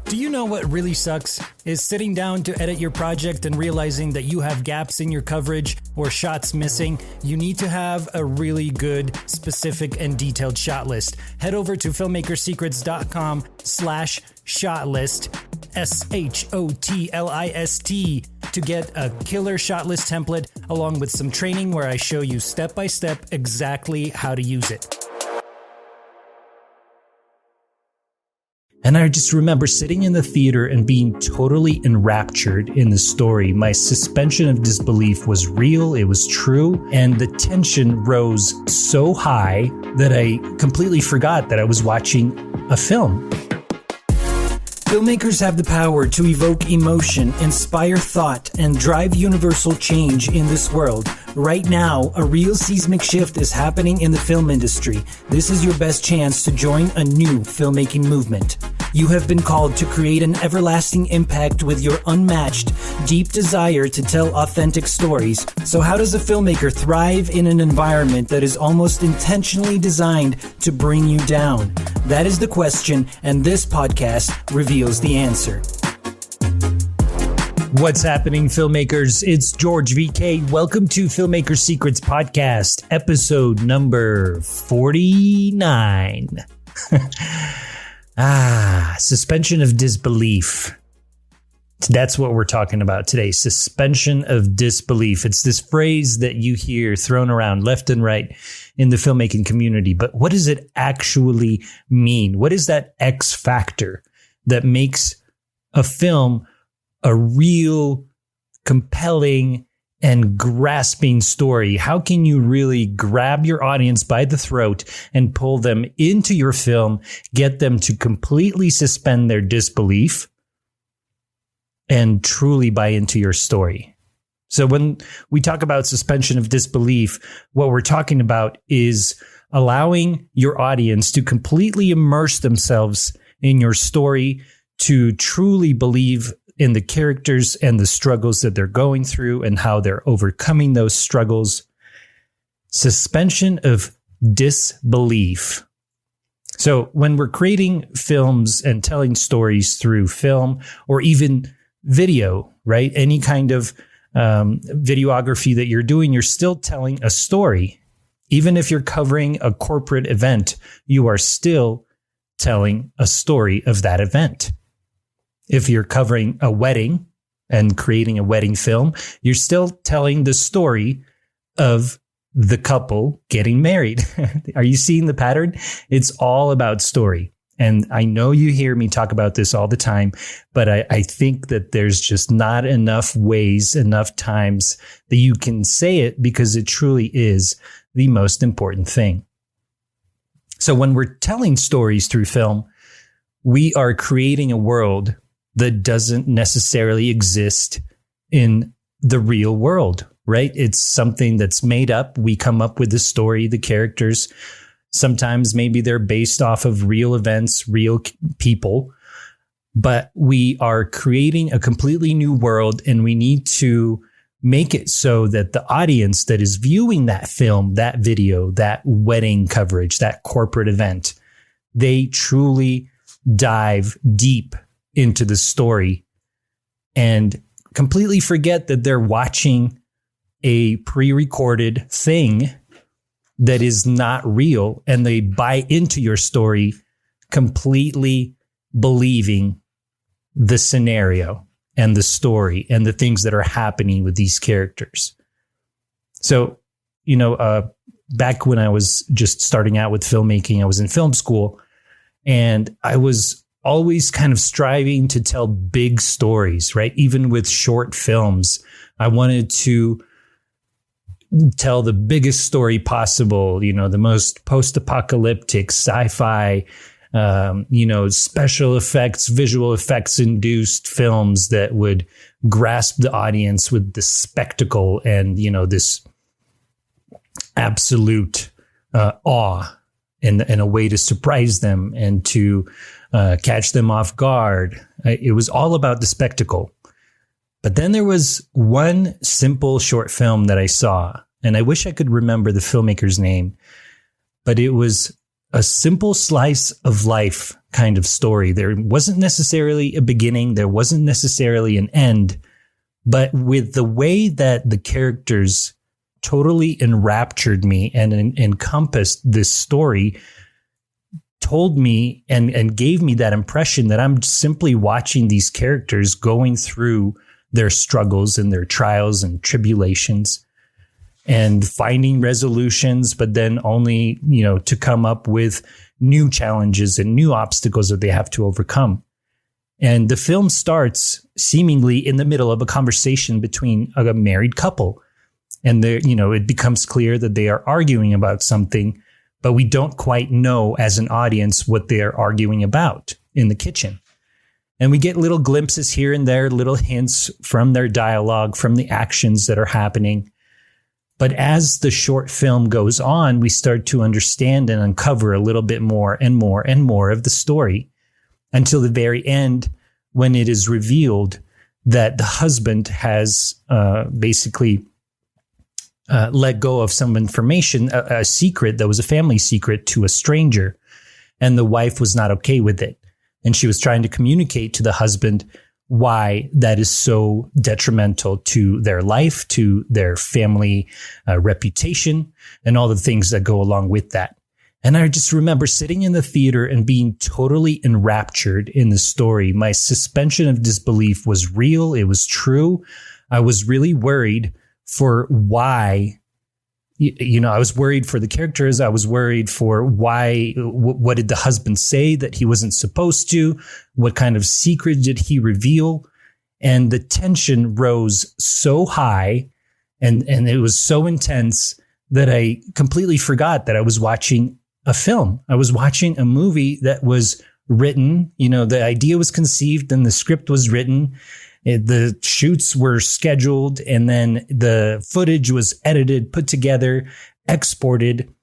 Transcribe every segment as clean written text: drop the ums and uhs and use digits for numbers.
Do you know what really sucks? Is sitting down to edit your project and realizing that you have gaps in your coverage or shots missing. You need to have a really good, specific, and detailed shot list. Head over to filmmakersecrets.com/shot list, SHOTLIST, to get a killer shot list template along with some training where I show you step by step exactly how to use it. And I just remember sitting in the theater and being totally enraptured in the story. My suspension of disbelief was real, it was true, and the tension rose so high that I completely forgot that I was watching a film. Filmmakers have the power to evoke emotion, inspire thought, and drive universal change in this world. Right now, a real seismic shift is happening in the film industry. This is your best chance to join a new filmmaking movement. You have been called to create an everlasting impact with your unmatched, deep desire to tell authentic stories. So how does a filmmaker thrive in an environment that is almost intentionally designed to bring you down? That is the question, and this podcast reveals the answer. What's happening, filmmakers? It's George VK. Welcome to Filmmaker Secrets Podcast, episode number 49. Suspension of disbelief. That's what we're talking about today. Suspension of disbelief. It's this phrase that you hear thrown around left and right in the filmmaking community. But what does it actually mean? What is that X factor that makes a film a real compelling and grasping story? How can you really grab your audience by the throat and pull them into your film, get them to completely suspend their disbelief and truly buy into your story? So when we talk about suspension of disbelief, what we're talking about is allowing your audience to completely immerse themselves in your story, to truly believe in the characters and the struggles that they're going through and how they're overcoming those struggles. Suspension of disbelief. So when we're creating films and telling stories through film or even video, right? Any kind of videography that you're doing, you're still telling a story. Even if you're covering a corporate event, you are still telling a story of that event. If you're covering a wedding and creating a wedding film, you're still telling the story of the couple getting married. Are you seeing the pattern? It's all about story. And I know you hear me talk about this all the time, but I think that there's just not enough ways, enough times that you can say it because it truly is the most important thing. So when we're telling stories through film, we are creating a world that doesn't necessarily exist in the real world, right? It's something that's made up. We come up with the story, the characters. Sometimes maybe they're based off of real events, real people, but we are creating a completely new world, and we need to make it so that the audience that is viewing that film, that video, that wedding coverage, that corporate event, they truly dive deep into the story and completely forget that they're watching a pre-recorded thing that is not real, and they buy into your story completely believing the scenario and the story and the things that are happening with these characters. So, back when I was just starting out with filmmaking, I was in film school, and I was always kind of striving to tell big stories, right? Even with short films, I wanted to tell the biggest story possible, the most post-apocalyptic sci-fi, special effects, visual effects induced films that would grasp the audience with the spectacle and, this absolute awe and a way to surprise them and to catch them off guard. It was all about the spectacle. But then there was one simple short film that I saw, and I wish I could remember the filmmaker's name, but it was a simple slice of life kind of story. There wasn't necessarily a beginning. There wasn't necessarily an end. But with the way that the characters totally enraptured me and encompassed this story, told me and gave me that impression that I'm simply watching these characters going through their struggles and their trials and tribulations and finding resolutions, but then only, to come up with new challenges and new obstacles that they have to overcome. And the film starts seemingly in the middle of a conversation between a married couple. And it becomes clear that they are arguing about something, but we don't quite know as an audience what they are arguing about in the kitchen. And we get little glimpses here and there, little hints from their dialogue, from the actions that are happening. But as the short film goes on, we start to understand and uncover a little bit more and more and more of the story until the very end, when it is revealed that the husband has basically let go of some information, a secret that was a family secret, to a stranger. And the wife was not okay with it. And she was trying to communicate to the husband why that is so detrimental to their life, to their family reputation, and all the things that go along with that. And I just remember sitting in the theater and being totally enraptured in the story. My suspension of disbelief was real. It was true. I was really worried for why, I was worried for the characters. I was worried for why, what did the husband say that he wasn't supposed to? What kind of secret did he reveal? And the tension rose so high and it was so intense that I completely forgot that I was watching a film. I was watching a movie that was written, the idea was conceived and the script was written. The shoots were scheduled and then the footage was edited, put together, exported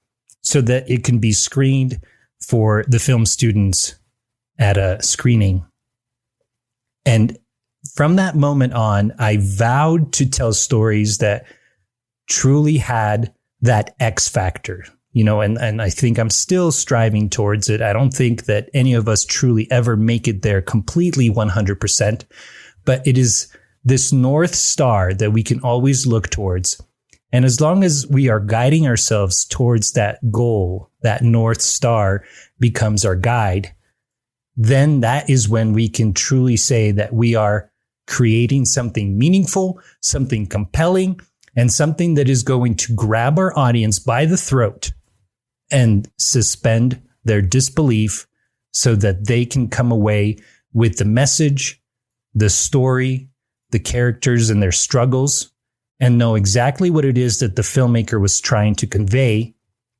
so that it can be screened for the film students at a screening. And from that moment on, I vowed to tell stories that truly had that X factor, and I think I'm still striving towards it. I don't think that any of us truly ever make it there completely 100%. But it is this North Star that we can always look towards. And as long as we are guiding ourselves towards that goal, that North Star becomes our guide, then that is when we can truly say that we are creating something meaningful, something compelling, and something that is going to grab our audience by the throat and suspend their disbelief so that they can come away with the message, the story, the characters and their struggles, and know exactly what it is that the filmmaker was trying to convey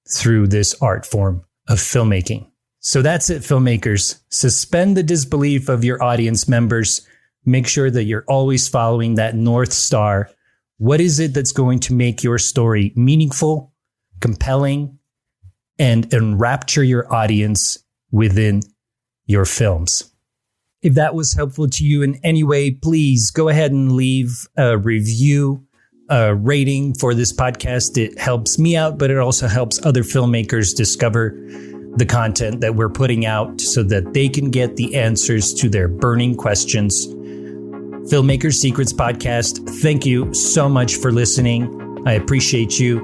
through this art form of filmmaking. So that's it, filmmakers. Suspend the disbelief of your audience members. Make sure that you're always following that North Star. What is it that's going to make your story meaningful, compelling, and enrapture your audience within your films? If that was helpful to you in any way, please go ahead and leave a review, a rating for this podcast. It helps me out, but it also helps other filmmakers discover the content that we're putting out so that they can get the answers to their burning questions. Filmmaker Secrets Podcast, thank you so much for listening. I appreciate you.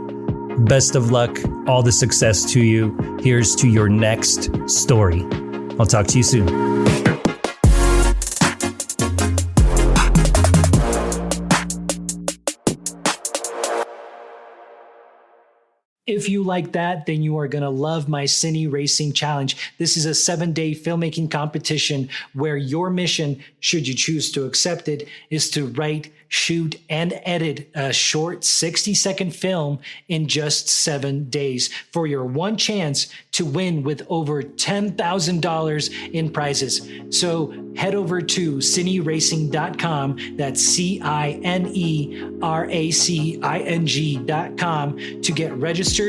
Best of luck, all the success to you. Here's to your next story. I'll talk to you soon. If you like that, then you are going to love my Cine Racing Challenge. This is a 7-day filmmaking competition where your mission, should you choose to accept it, is to write, shoot, and edit a short 60-second film in just 7 days for your one chance to win with over $10,000 in prizes. So head over to cineracing.com. That's cineracing.com to get registered.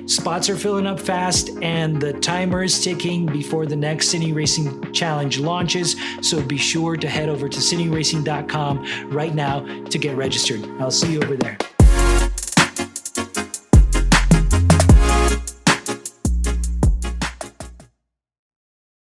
Spots are filling up fast and the timer is ticking before the next Cine Racing Challenge launches. So be sure to head over to cineracing.com right now to get registered. I'll see you over there.